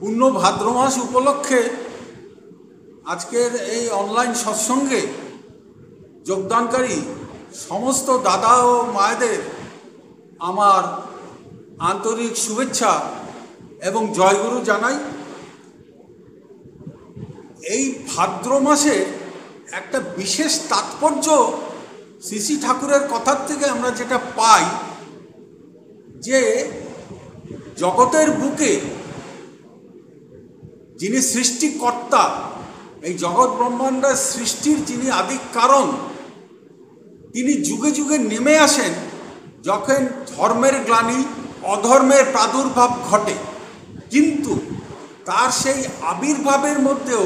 পূর্ণ ভাদ্র মাস উপলক্ষে আজকের এই অনলাইন সৎসঙ্গে যোগদানকারী সমস্ত দাদা ও মায়েদের আমার আন্তরিক শুভেচ্ছা এবং জয়গুরু জানাই। এই ভাদ্র মাসে একটা বিশেষ তাৎপর্য শ্রী শ্রী ঠাকুরের কথার থেকে আমরা যেটা পাই যে জগতের বুকে যিনি সৃষ্টিকর্তা, এই জগৎ ব্রহ্মাণ্ডের সৃষ্টির যিনি আদি কারণ, তিনি যুগে যুগে নেমে আসেন যখন ধর্মের গ্লানি, অধর্মের প্রাদুর্ভাব ঘটে। কিন্তু তার সেই আবির্ভাবের মধ্যেও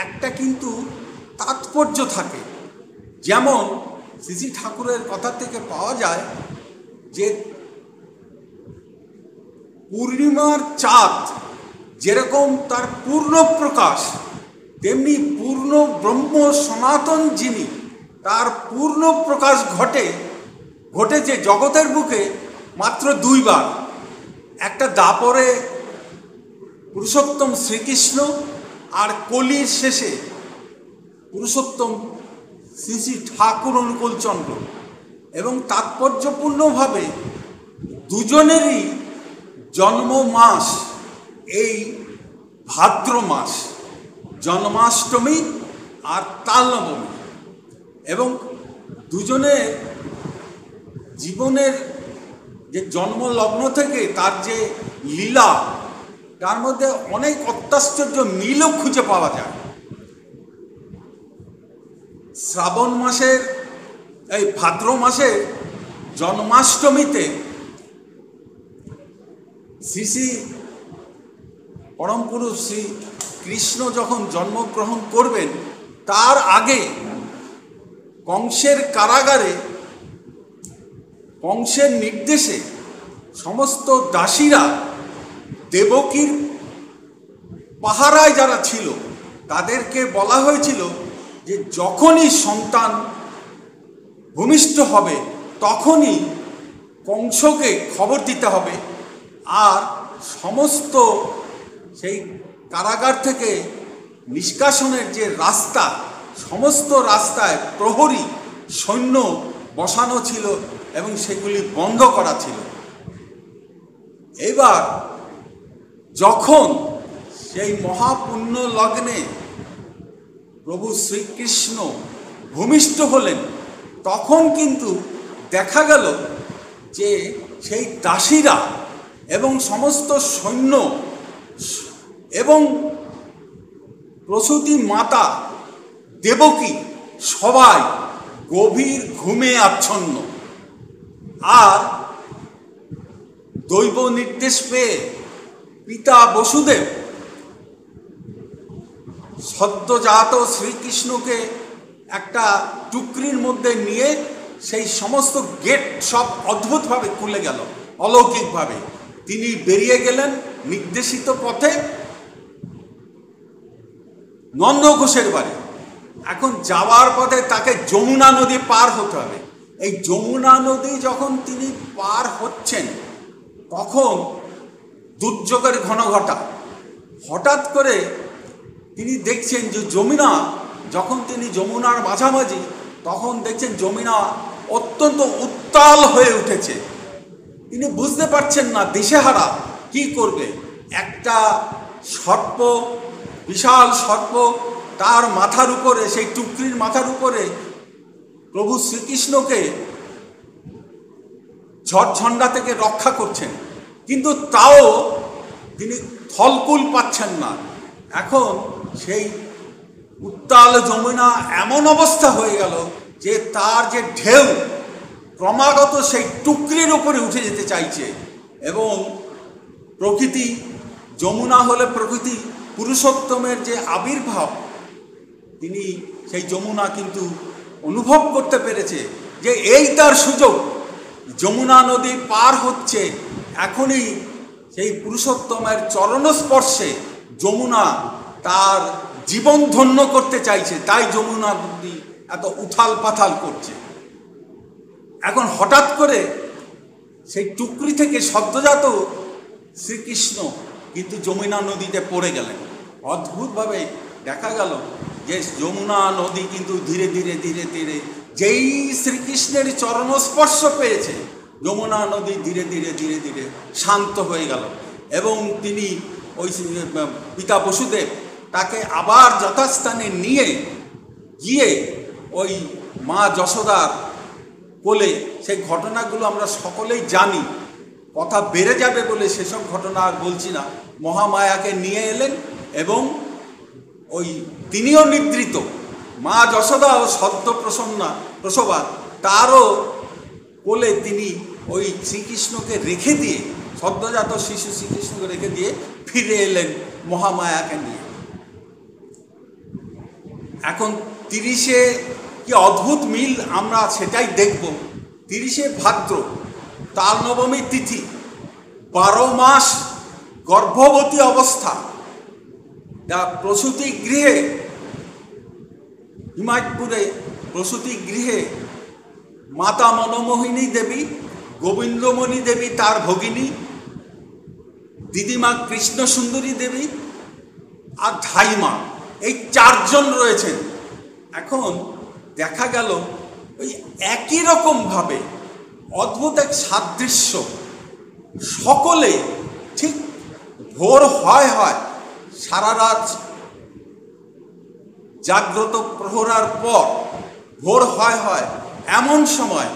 একটা কিন্তু তাৎপর্য থাকে। যেমন শ্রী শ্রী ঠাকুরের কথা থেকে পাওয়া যায় যে পূর্ণিমার চাঁদ যেরকম তার পূর্ণ প্রকাশ, তেমনি পূর্ণ ব্রহ্ম সনাতন যিনি, তার পূর্ণ প্রকাশ ঘটেছে জগতের বুকে মাত্র দুইবার। একটা দাপরে পুরুষোত্তম শ্রীকৃষ্ণ, আর কলির শেষে পুরুষোত্তম শ্রী শ্রী ঠাকুর অনুকূলচন্দ্র। এবং তাৎপর্যপূর্ণভাবে দুজনেরই জন্ম মাস এই ভাদ্র মাস, জন্মাষ্টমী আর তালনবমী। এবং দুজনের জীবনের যে জন্মলগ্ন থেকে তার যে লীলা, তার মধ্যে অনেক অত্যাশ্চর্য মিলও খুঁজে পাওয়া যায়। শ্রাবণ মাসের এই ভাদ্র মাসের জন্মাষ্টমীতে শ্রী শ্রী পরম পুরুষ শ্রী কৃষ্ণ যখন জন্মগ্রহণ করবেন, তার আগে কংসের কারাগারে কংসের নির্দেশে সমস্ত দাসীরা দেবকীর পাহারায় যারা ছিল তাদেরকে বলা হয়েছিল যে যখনই সন্তান ভূমিষ্ঠ হবে তখনই কংসকে খবর দিতে হবে। আর সমস্ত সেই কারাগার থেকে নিষ্কাশনের যে রাস্তা, সমস্ত রাস্তায় প্রহরী সৈন্য বসানো ছিল এবং সেগুলি বন্ধ করা ছিল। এবার যখন সেই মহাপুণ্য লগ্নে প্রভু শ্রীকৃষ্ণ ভূমিষ্ঠ হলেন, তখন কিন্তু দেখা গেল যে সেই দাসীরা এবং সমস্ত সৈন্য এবং প্রসূতি মাতা দেবকী সবাই গভীর ঘুমে আচ্ছন্ন। আর দৈব নির্দেশ পেয়ে পিতা বসুদেব সদ্যজাত শ্রীকৃষ্ণকে একটা টুকরির মধ্যে নিয়ে সেই সমস্ত গেট সব অদ্ভুতভাবে খুলে গেল, অলৌকিকভাবে। তিনি বেরিয়ে গেলেন নির্দেশিত পথে নন্দঘোষের বাড়ি। এখন যাওয়ার পথে তাকে যমুনা নদী পার হতে হবে। এই যমুনা নদী যখন তিনি পার হচ্ছেন, তখন দুর্যোগের ঘনঘটা। হঠাৎ করে তিনি দেখছেন যে যমুনা, যখন তিনি যমুনার মাঝামাঝি, তখন দেখছেন যমুনা অত্যন্ত উত্তাল হয়ে উঠেছে। তিনি বুঝতে পারছেন না, দিশেহারা কি করবে। একটা সর্প, বিশাল সর্প তার মাথার উপরে, সেই টুকরির মাথার উপরে প্রভু শ্রীকৃষ্ণকে ঝড়ঝণ্ডা থেকে রক্ষা করছেন, কিন্তু তাও তিনি ফলকুল পাচ্ছেন না। এখন সেই উত্তাল যমুনা এমন অবস্থা হয়ে গেল যে তার যে ঢেউ ক্রমাগত সেই টুকরির উপরে উঠে যেতে চাইছে। এবং প্রকৃতি, যমুনা হলে প্রকৃতি, পুরুষোত্তমের যে আবির্ভাব, তিনি সেই যমুনা কিন্তু অনুভব করতে পেরেছে যে এই তার সুযোগ। যমুনা নদী পার হচ্ছে, এখনই সেই পুরুষোত্তমের চরণস্পর্শে যমুনা তার জীবন ধন্য করতে চাইছে, তাই যমুনা নদী এত উথাল পাথাল করছে। এখন হঠাৎ করে সেই টুকরি থেকে সদ্যজাত শ্রীকৃষ্ণ কিন্তু যমুনা নদীতে পড়ে গেলেন। অদ্ভুতভাবে দেখা গেল যে যমুনা নদী কিন্তু ধীরে ধীরে ধীরে ধীরে যেই শ্রীকৃষ্ণের চরণস্পর্শ পেয়েছে, যমুনা নদী ধীরে ধীরে ধীরে ধীরে শান্ত হয়ে গেল এবং তিনি ওই পিতা বসুদেব তাকে আবার যথাস্থানে নিয়ে গিয়ে ওই মা যশোদার কোলে, সেই ঘটনাগুলো আমরা সকলেই জানি, কথা বেড়ে যাবে বলে সেসব ঘটনা আর বলছি না। মহামায়াকে নিয়ে এলেন এবং ওই তিনিও নিদ্রিত, মা যশোদা ও সদ্য প্রসবা তারও কোলে তিনি ওই শ্রীকৃষ্ণকে রেখে দিয়ে, সদ্যজাত শিশু শ্রীকৃষ্ণকে রেখে দিয়ে ফিরে এলেন মহামায়াকে নিয়ে। এখন 30-এ কি অদ্ভুত মিল আমরা সেটাই দেখব। 30-এ ভাদ্র তাল নবমী তিথি, 12 মাস গর্ভবতী অবস্থা, প্রসূতি গৃহে, হিমায়তপুরে প্রসূতি গৃহে মাতা মনমোহিনী দেবী, গোবিন্দমণি দেবী তার ভগিনী, দিদিমা কৃষ্ণ সুন্দরী দেবী আর ধাইমা, এই 4 জন রয়েছেন। এখন দেখা গেল ওই একই রকমভাবে অদ্ভুত এক সাদৃশ্য, সকলে ঠিক ভোর হয় সারা রাত জাগ্রত প্রহরার পর ভোর হয় এমন সময়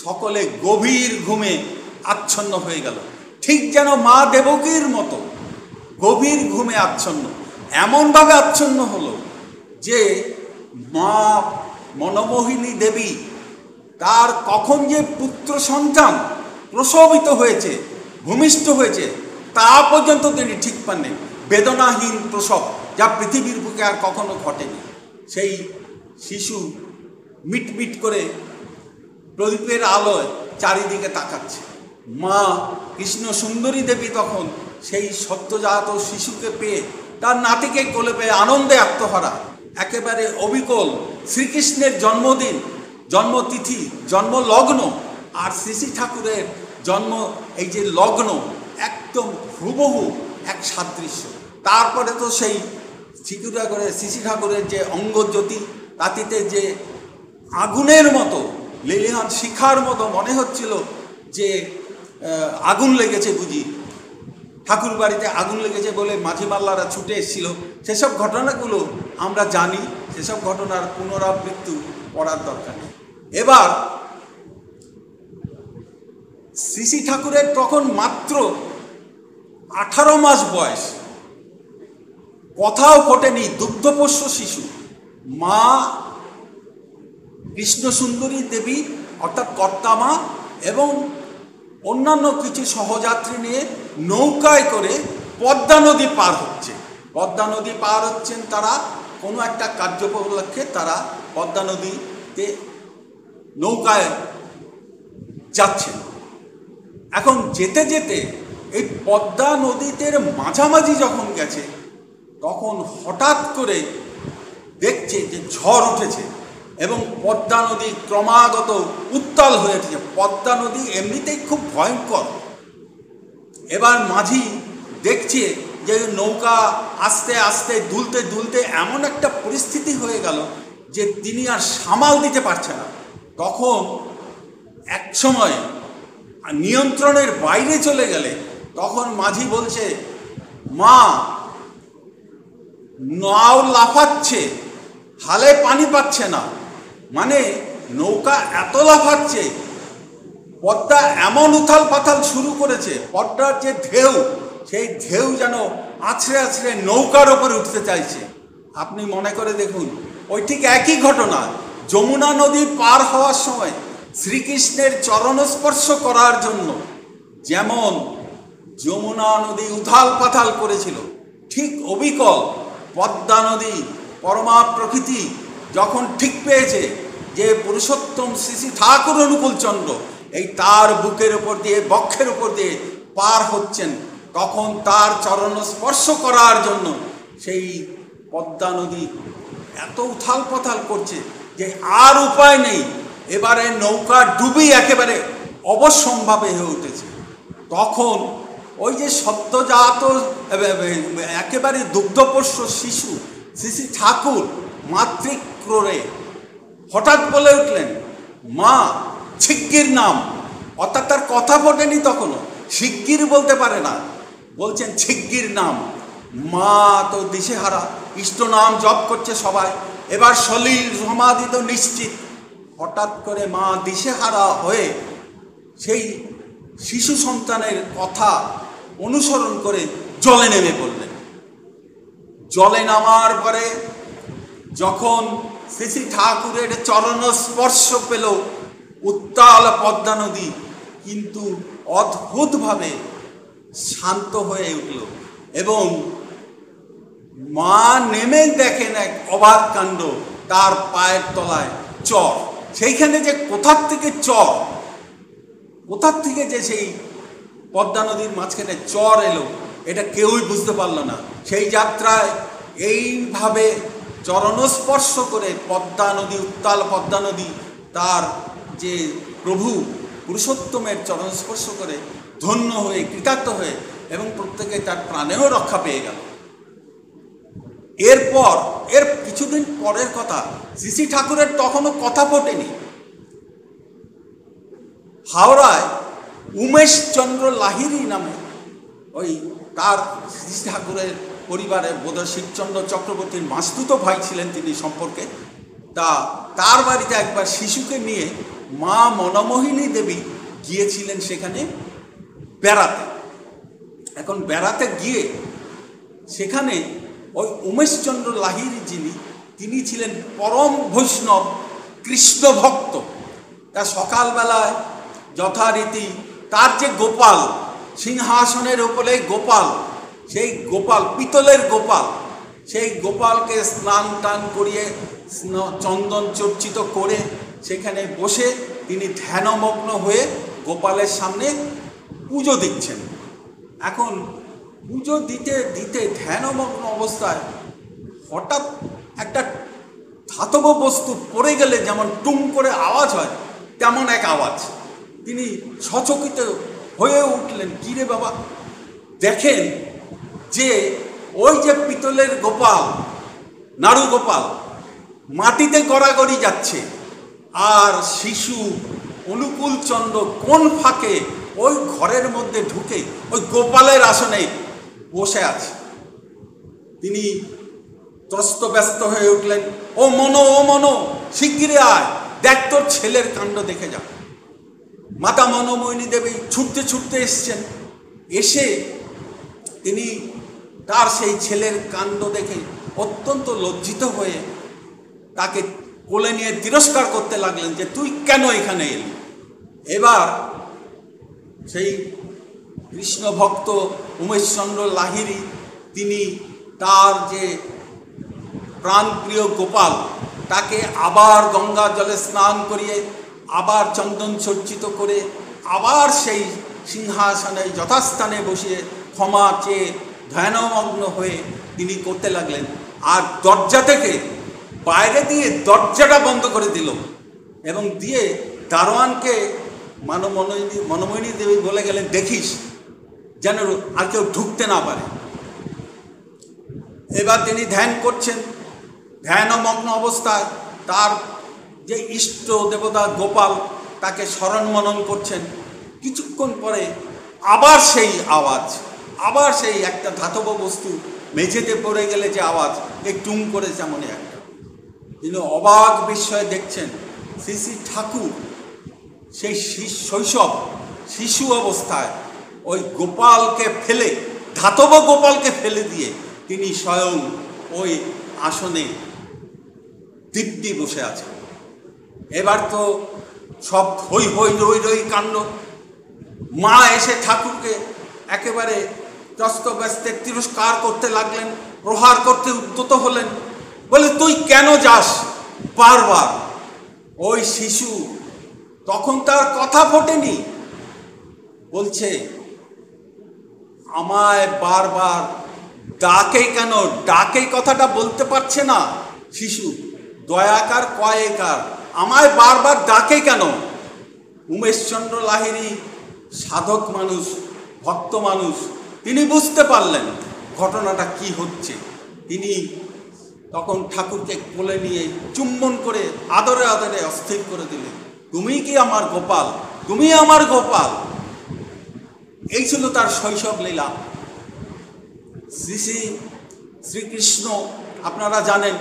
সকলে গভীর ঘুমে আচ্ছন্ন হয়ে গেল, ঠিক যেন মা দেবকীর মতো গভীর ঘুমে আচ্ছন্ন। এমনভাবে আচ্ছন্ন হলো যে মা মনমোহিনী দেবী তার কখন যে পুত্র সন্তান প্রসবিত হয়েছে, ভূমিষ্ঠ হয়েছে, তা পর্যন্ত তিনি ঠিক পাননি। বেদনাহীন প্রসব, যা পৃথিবীর বুকে আর কখনো ঘটেনি। সেই শিশু মিটমিট করে প্রদীপের আলোয় চারিদিকে তাকাচ্ছে। মা কৃষ্ণ সুন্দরী দেবী তখন সেই সদ্যজাত শিশুকে পেয়ে, তার নাতিকে কোলে পেয়ে আনন্দে আত্মহারা, একেবারে অবিকল। শ্রীকৃষ্ণের জন্মদিন, জন্মতিথি, জন্মলগ্ন আর শ্রী ঠাকুরের জন্ম, এই যে লগ্ন, একদম হুবহু এক সাদৃশ্য। তারপরে তো সেই শ্রী ঠাকুরের যে অঙ্গজ্যোতি, তাতিতে যে আগুনের মতো, লেলিহান শিখার মতো মনে হচ্ছিল যে আগুন লেগেছে বুঝি, ঠাকুর বাড়িতে আগুন লেগেছে বলে মাঝি মাল্লারা ছুটে এসেছিল। সেসব ঘটনাগুলো আমরা জানি, সেসব ঘটনার পুনরাবৃত্তি করার দরকার নেই। এবার শ্রী ঠাকুরের তখন মাত্র 18 মাস বয়স, কথাও ফোটেনি, দুগ্ধপোষ্য শিশু। মা কৃষ্ণ সুন্দরী দেবী অর্থাৎ কর্তামা এবং অন্যান্য কিছু সহযাত্রী নিয়ে নৌকায় করে পদ্মা নদী পার হচ্ছে। পদ্মা নদী পার হচ্ছেন তারা কোনো একটা কার্য উপলক্ষে, তারা পদ্মা নদীতে নৌকায় যাচ্ছেন। এখন যেতে যেতে এই পদ্মা নদীতে মাঝামাঝি যখন গেছে, তখন হঠাৎ করে দেখছে যে ঝড় উঠেছে এবং পদ্মা নদী ক্রমাগত উত্তাল হয়ে উঠেছে। পদ্মা নদী এমনিতেই খুব ভয়ঙ্কর। এবার মাঝি দেখছে যে নৌকা আস্তে আস্তে দুলতে দুলতে এমন একটা পরিস্থিতি হয়ে গেল যে তিনি আর সামাল দিতে পারছে না। তখন এক সময় নিয়ন্ত্রণের বাইরে চলে গেলে তখন মাঝি বলছে, মা নাও লাফাচ্ছে, হালে পানি পাচ্ছে না। মানে নৌকা এত লাফাচ্ছে, পদ্মা এমন উথাল পাথাল শুরু করেছে, পদ্মার যে ঢেউ, সেই ঢেউ যেন আছড়ে আছড়ে নৌকার ওপরে উঠতে চাইছে। আপনি মনে করে দেখুন, ওই ঠিক একই ঘটনা যমুনা নদী পার হওয়ার সময় শ্রীকৃষ্ণের চরণস্পর্শ করার জন্য যেমন যমুনা নদী উথাল পাথাল করেছিল, ঠিক অবিকল পদ্মা নদী পরমা প্রকৃতি যখন ঠিক পেয়েছে যে পুরুষোত্তম শ্রী ঠাকুর অনুকূলচন্দ্র এই তার বুকের উপর দিয়ে, বক্ষের উপর দিয়ে পার হচ্ছেন, তখন তার চরণ স্পর্শ করার জন্য সেই পদ্মা নদী এত উথাল পাথাল করছে যে আর উপায় নেই। এবারে নৌকা ডুবি একেবারে অবশ্যম্ভাবী হয়ে উঠেছে। তখন ওই যে সদ্যজাত একেবারে দুগ্ধপোষ্য শিশু শ্রী ঠাকুর মাতৃক্রোড়ে হঠাৎ বলে উঠলেন, মা শিগগির নাম। অর্থাৎ তার কথা ফোটেনি তখনও, শিগগির বলতে পারে না, বলছেন শিগগির নাম। মা তো দিশেহারা, ইষ্ট নাম জপ করছে সবাই, এবার সলিল সমাধি তো নিশ্চিত। হঠাৎ করে মা দিশেহারা হয়ে সেই শিশু সন্তানের কথা অনুসরণ করে জলে নেমে পড়লেন। জলে নামার পরে যখন শ্রী ঠাকুরের চরণ স্পর্শ পেল উত্তাল পদ্মা নদী কিন্তু অদ্ভুতভাবে শান্ত হয়ে উঠল, এবং মা নেমে দেখেন এক অবাক কাণ্ড, তার পায়ের তলায় চর। সেইখানে যে কোথার থেকে চর, কোথার থেকে যে সেই পদ্মা নদীর মাঝখানে চর এলো, এটা কেউই বুঝতে পারলো না। সেই যাত্রায় এইভাবে চরণস্পর্শ করে পদ্মা নদী, উত্তাল পদ্মা নদী তার যে প্রভু পুরুষোত্তমের চরণস্পর্শ করে ধন্য হয়ে কৃতার্থ হয়ে এবং প্রত্যেকে তার প্রাণেও রক্ষা পেয়ে গেল। এরপর এর কিছুদিন পরের কথা, শ্রী ঠাকুরের তখনও কথা ফোটেনি। হাওড়ায় উমেশচন্দ্র লাহিড়ী নামে ওই তার শ্রী ঠাকুরের পরিবারের বোধহয় শিবচন্দ্র চক্রবর্তীর মাসতুতো ভাই ছিলেন তিনি সম্পর্কে। তার বাড়িতে একবার শিশুকে নিয়ে মা মনমোহিনী দেবী গিয়েছিলেন সেখানে বেড়াতে। এখন বেড়াতে গিয়ে সেখানে ওই উমেশচন্দ্র লাহিড়ী যিনি, তিনি ছিলেন পরম বৈষ্ণব কৃষ্ণ ভক্ত। তা সকালবেলায় যথারীতি তার যে গোপাল, সিংহাসনের উপরে গোপাল, সেই গোপাল পিতলের গোপাল, সেই গোপালকে স্নান টান করিয়ে চন্দন চর্চিত করে সেখানে বসে তিনি ধ্যানমগ্ন হয়ে গোপালের সামনে পুজো দিচ্ছেন। এখন পুজো দিতে দিতে ধ্যানমগ্ন অবস্থায় হঠাৎ একটা ধাতব বস্তু পড়ে গেলে যেমন টুং করে আওয়াজ হয়, তেমন এক আওয়াজ। তিনি সচকিত হয়ে উঠলেন, কী রে বাবা? দেখেন যে ওই যে পিতলের গোপাল, নাড়ু গোপাল মাটিতে গড়াগড়ি যাচ্ছে, আর শিশু অনুকূল চন্দ্র কোন ফাঁকে ওই ঘরের মধ্যে ঢুকে ওই গোপালের আসনে বসে আছে। তিনি ত্রস্ত ব্যস্ত হয়ে উঠলেন, ও মনো, ও মনো, শিগগিরে আয়, দেখ তোর ছেলের কাণ্ড দেখে যা। মাতা মনমোহিনী দেবী ছুটতে ছুটতে এসছেন। এসে তিনি তার সেই ছেলের কাণ্ড দেখে অত্যন্ত লজ্জিত হয়ে তাকে কোলে নিয়ে তিরস্কার করতে লাগলেন যে তুই কেন এখানে এলি। এবার সেই কৃষ্ণ ভক্ত উমেশচন্দ্র লাহিড়ী তিনি তার যে প্রাণপ্রিয় গোপাল তাকে আবার গঙ্গা জলে স্নান করিয়ে, আবার চন্দন সজ্জিত করে, আবার সেই সিংহাসনে যথাস্থানে বসিয়ে ক্ষমা চেয়ে ধ্যানমগ্ন হয়ে তিনি করতে লাগলেন। আর দরজা থেকে বাইরে দিয়ে দরজাটা বন্ধ করে দিল এবং দিয়ে দারোয়ানকে মনমোহিনী দেবী বলে গেলেন, দেখিস যেন আর কেউ ঢুকতে না পারে। এবার তিনি ধ্যান করছেন, ধ্যানমগ্ন অবস্থায় তার যে ইষ্ট দেবতা গোপাল তাকে স্মরণ মনন করছেন। কিছুক্ষণ পরে আবার সেই আওয়াজ, আবার সেই একটা ধাতব বস্তু মেঝেতে পড়ে গেলে যে আওয়াজ, এই টুং করে যেমনই একটা। তিনি অবাক বিস্ময়ে দেখছেন শ্রী শ্রী ঠাকুর সেই শৈশব শিশু অবস্থায় ওই গোপালকে ফেলে, ধাতব গোপালকে ফেলে দিয়ে তিনি স্বয়ং ওই আসনে দিব্যি বসে আছেন। এবার তো সব হই হই রই রই কাণ্ড। মা এসে ঠাকুরকে একেবারে ত্রস্ত ব্যস্তে তিরস্কার করতে লাগলেন, প্রহার করতে উদ্যত হলেন, বলে তুই কেন যাস বারবার? ওই শিশু তখন তার কথা ফোটেনি, বলছে আমায় বারবার ডাকে কেন? ডাকে কথাটা বলতে পারছে না শিশু, দয়াকার কয়েকার, আমায় বারবার ডাকে কেন? উমেশচন্দ্র লাহিড়ী সাধক মানুষ, ভক্ত মানুষ, তিনি বুঝতে পারলেন ঘটনাটা কি হচ্ছে। তিনি তখন ঠাকুরকে কোলে নিয়ে চুম্বন করে আদরে আদরে অস্থির করে দিলেন, তুমি কি আমার গোপাল, তুমি আমার গোপাল। এই ছিল তার শৈশব লীলা। শ্রী শ্রী শ্রীকৃষ্ণ আপনারা জানেন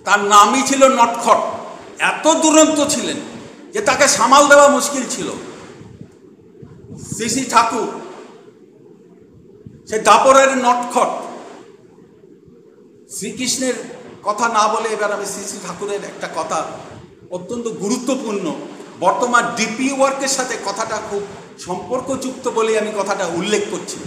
তার নামই ছিল নটখট। এত দুরন্ত ছিলেন যে তাকে সামাল দেওয়া মুশকিল ছিল। শ্রী শ্রী ঠাকুর সে দাপরের নটখট। শ্রীকৃষ্ণের কথা না বলে এবার আমি শ্রী শ্রী ঠাকুরের একটা কথা অত্যন্ত গুরুত্বপূর্ণ, বর্তমান ডিপি ওয়ার্কের সাথে কথাটা খুব সম্পর্কযুক্ত বলে আমি কথাটা উল্লেখ করছি।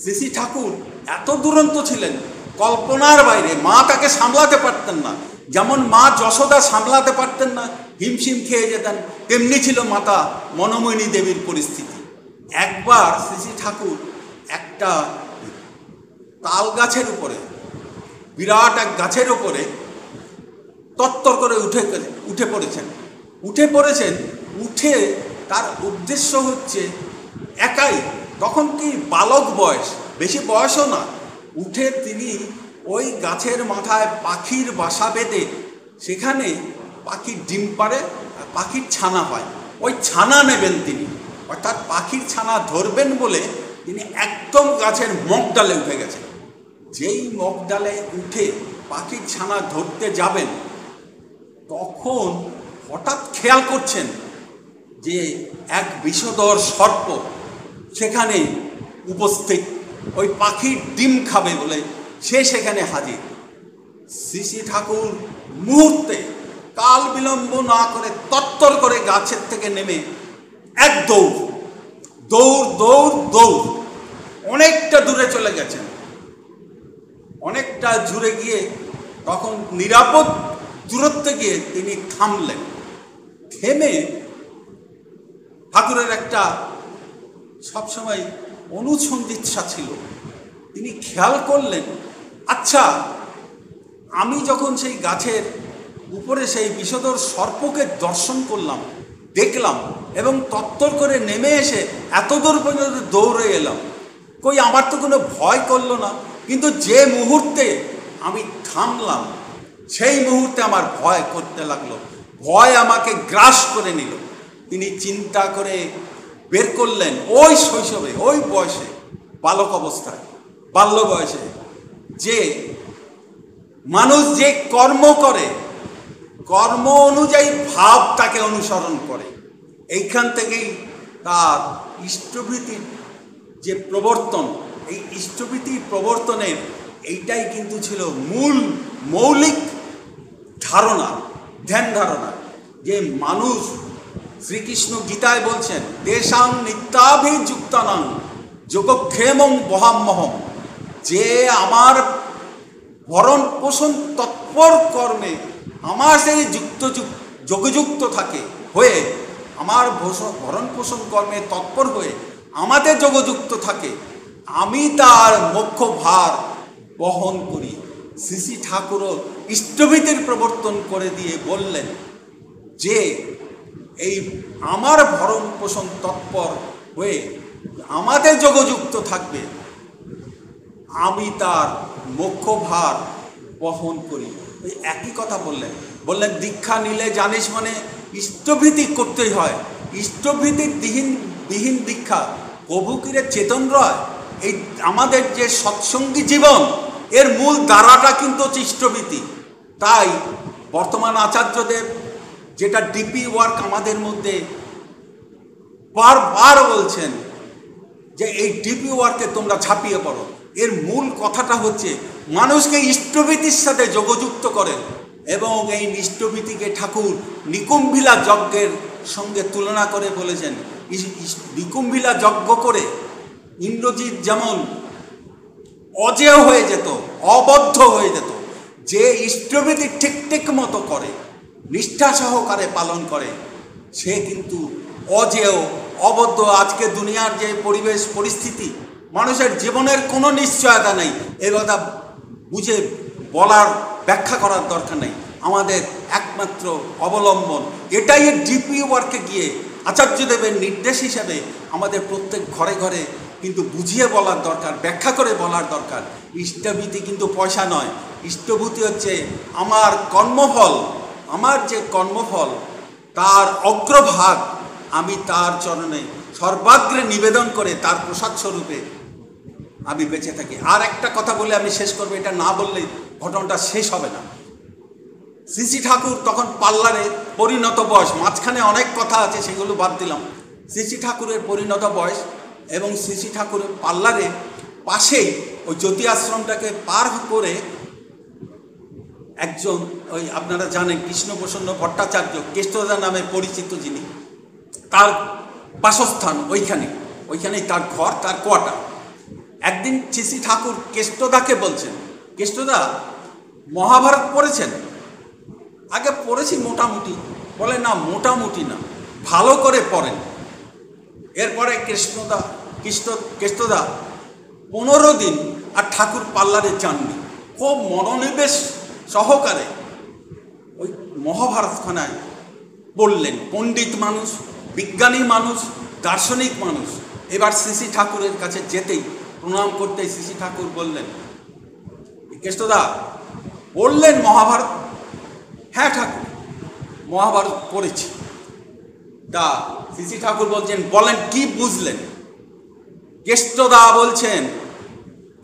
শ্রী শ্রী ঠাকুর এত দুরন্ত ছিলেন, কল্পনার বাইরে। মা তাকে সামলাতে পারতেন না, যেমন মা যশোদা সামলাতে পারতেন না, হিমশিম খেয়ে যেতেন, তেমনি ছিল মাতা মনোময়ী দেবীর পরিস্থিতি। একবার শ্রী শ্রী ঠাকুর একটা তাল গাছের উপরে, বিরাট এক গাছের উপরে তত্তর করে উঠে পড়েছেন। উঠে তার উদ্দেশ্য হচ্ছে একাই, তখন কি বালক বয়স, বেশি বয়সও না। উঠে তিনি ওই গাছের মাথায় পাখির বাসা বেঁধে সেখানে পাখির ডিম পাড়ে, পাখির ছানা হয়, ওই ছানা নেবেন তিনি, অর্থাৎ পাখির ছানা ধরবেন বলে তিনি একদম গাছের মগডালে উঠে গেছেন। যেই মগডালে উঠে পাখির ছানা ধরতে যাবেন, তখন হঠাৎ খেয়াল করছেন যে এক বিষধর সর্প সেখানে উপস্থিত, ওই পাখির ডিম খাবে বলে সে সেখানে হাজির। শ্রী শ্রী ঠাকুর মুহূর্তে কাল বিলম্ব না করে তত্তর করে গাছের থেকে নেমে এক দৌড় অনেকটা দূরে চলে গেছেন। অনেকটা দূরে গিয়ে তখন নিরাপদ দূরত্বে গিয়ে তিনি থামলেন। থেমে ঠাকুরের একটা সবসময় অনুসন্ধিৎসা ছিল। তিনি খেয়াল করলেন, আচ্ছা আমি যখন সেই গাছের উপরে সেই বিষধর সর্পকে দর্শন করলাম, দেখলাম এবং তত্তর করে নেমে এসে এত দূর পর্যন্ত দৌড়ে এলাম, কই আমার তো কোনো ভয় করলো না। কিন্তু যে মুহূর্তে আমি থামলাম, সেই মুহূর্তে আমার ভয় করতে লাগলো, ভয় আমাকে গ্রাস করে নিল। তিনি চিন্তা করে বের করলেন ওই শৈশবে, ওই বয়সে, বালক অবস্থায়, বাল্য বয়সে, যে মানুষ যে কর্ম করে, কর্ম অনুযায়ী ভাব তাকে অনুসরণ করে। এইখান থেকেই তার ইষ্টভীতির যে প্রবর্তন, এই ইষ্টভীতির প্রবর্তনের এইটাই কিন্তু ছিল মূল মৌলিক ধারণা, ধ্যান ধারণা, যে মানুষ, শ্রীকৃষ্ণ গীতায় বলছেন দেশাং নিত্যাভিযুক্তানাং যোগক্ষেমং বহাম্যহম, যে আমার ভরণ পোষণ তৎপর কর্মে আমার সেই যোগযুক্ত থাকে হয়ে, আমার ভরণ পোষণ কর্মে তৎপর হয়ে আমাদের যোগযুক্ত থাকে, আমি তার মুখ্য ভার বহন করি। শ্রী শ্রী ঠাকুরও ইষ্টভীতির প্রবর্তন করে দিয়ে বললেন যে এই আমার ভরণ পোষণ তৎপর হয়ে আমাদের যোগযুক্ত থাকবে, আমি তার মুখ্য ভার বহন করি। ওই একই কথা বললেন দীক্ষা নিলে জানিস মানে ইষ্টভীতি করতেই হয়। ইষ্টভীতির বিহীন দীক্ষা প্রভু কিরে চেতন রয়। এই আমাদের যে সৎসঙ্গী জীবন, এর মূল দ্বারাটা কিন্তু ইষ্টভীতি। তাই বর্তমান আচার্যদেব যেটা ডিপি ওয়ার্ক আমাদের মধ্যে বারবার বলছেন যে এই ডিপি ওয়ার্কে তোমরা ঝাঁপিয়ে পড়ো, এর মূল কথাটা হচ্ছে মানুষকে ইষ্টভীতির সাথে যোগযুক্ত করেন। এবং এই ইষ্টভীতিকে ঠাকুর নিকুম্ভিলা যজ্ঞের সঙ্গে তুলনা করে বলেছেন, নিকুম্ভিলা যজ্ঞ করে ইন্দ্রজিৎ যেমন অজেয় হয়ে যেত, অবদ্ধ হয়ে যেত, যে ইষ্টভীতি ঠিক মতো করে, নিষ্ঠা সহকারে পালন করে, সে কিন্তু অজেয়, অবদ্ধ। আজকে দুনিয়ার যে পরিবেশ পরিস্থিতি, মানুষের জীবনের কোনো নিশ্চয়তা নেই, এ কথা বুঝে বলার, ব্যাখ্যা করার দরকার নেই। আমাদের একমাত্র অবলম্বন এটাই ডিপি ওয়ার্কে গিয়ে আচার্যদেবের নির্দেশ হিসাবে আমাদের প্রত্যেক ঘরে ঘরে কিন্তু বুঝিয়ে বলার দরকার, ব্যাখ্যা করে বলার দরকার। ইষ্টভীতি কিন্তু পয়সা নয়, ইষ্টভূতি হচ্ছে আমার কর্মফল, আমার যে কর্মফল তার অগ্রভাগ আমি তার চরণে সর্বাগ্রে নিবেদন করে তার প্রসাদ স্বরূপে আমি বেঁচে থাকি। আর একটা কথা বলে আমি শেষ করবো, এটা না বললে ঘটনাটা শেষ হবে না। শ্রী ঠাকুর তখন পাল্লারে পরিণত বয়স, মাঝখানে অনেক কথা আছে সেগুলো বাদ দিলাম। শ্রী ঠাকুরের পরিণত বয়স এবং শ্রী ঠাকুরের পাল্লারে পাশেই ওই জ্যোতি আশ্রমটাকে পার করে একজন, ওই আপনারা জানেন কৃষ্ণপ্রসন্ন ভট্টাচার্য, কেষ্টদা নামে পরিচিত যিনি, তার বাসস্থান ওইখানেই তার ঘর, তার কোয়ার্টার। একদিন শ্রী ঠাকুর কেষ্টদাকে বলছেন, কেষ্টদা মহাভারত পড়েছেন? আগে পড়েছি মোটামুটি। বলে না, মোটামুটি না, ভালো করে পড়েন। এরপরে কেষ্টদা 15 দিন আর ঠাকুর পাল্লারে যাননি, খুব মনোনিবেশ সহকারে ওই মহাভারতখানায় পড়লেন। পণ্ডিত মানুষ, বিজ্ঞানী মানুষ, দার্শনিক মানুষ। এবার শ্রী ঠাকুরের কাছে যেতেই, প্রণাম করতে শ্রী ঠাকুর বললেন, কেষ্টদা পড়লেন মহাভারত? হ্যাঁ ঠাকুর, মহাভারত পড়েছি। তা শ্রী ঠাকুর বলছেন, বলেন কি বুঝলেন? কেষ্টদা বলছেন,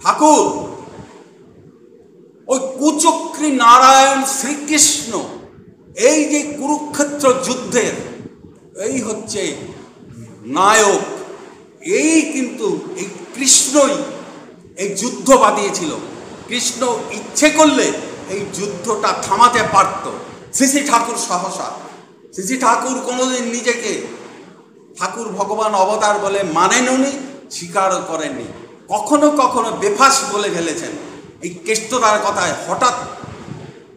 ঠাকুর ওই কুচক্রী নারায়ণ শ্রীকৃষ্ণ এই যে কুরুক্ষেত্র যুদ্ধের এই হচ্ছে নায়ক, এই কিন্তু এই কৃষ্ণই এই যুদ্ধ বাঁধিয়েছিল। কৃষ্ণ ইচ্ছে করলে এই যুদ্ধটা থামাতে পারত। শ্রী ঠাকুর সহসা, শ্রী ঠাকুর কোনোদিন নিজেকে ঠাকুর ভগবান অবতার বলে মানেননি, স্বীকারও করেননি। কখনো কখনো বেফাস বলে ফেলেছেন। এই কেষ্টদার কথায় হঠাৎ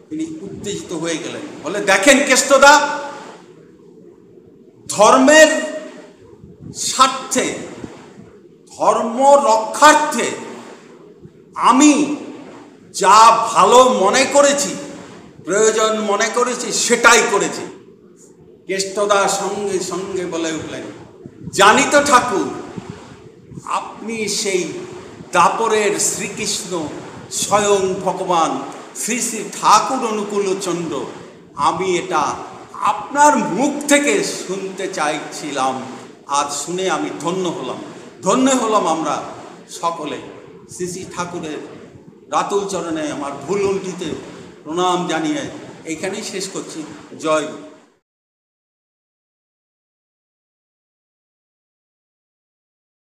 তিনি উত্তেজিত হয়ে গেলেন, বলে দেখেন কেষ্টদা, ধর্মের স্বার্থে, ধর্ম রক্ষার্থে আমি যা ভালো মনে করেছি, প্রয়োজন মনে করেছি, সেটাই করেছি। কেষ্টদা সঙ্গে সঙ্গে বলে উঠলেন, জানি তো ঠাকুর, আপনি সেই দাপরের শ্রীকৃষ্ণ, স্বয়ং ভগবান শ্রী শ্রী ঠাকুর অনুকূলচন্দ্র। আমি এটা আপনার মুখ থেকে শুনতে চাইছিলাম, আজ শুনে আমি ধন্য হলাম। ধন্য হলাম আমরা সকলে। শ্রী শ্রী ঠাকুরের রাতুল চরণে আমার ভুল উল্টিতে প্রণাম জানিয়ে এইখানেই শেষ করছি। জয়।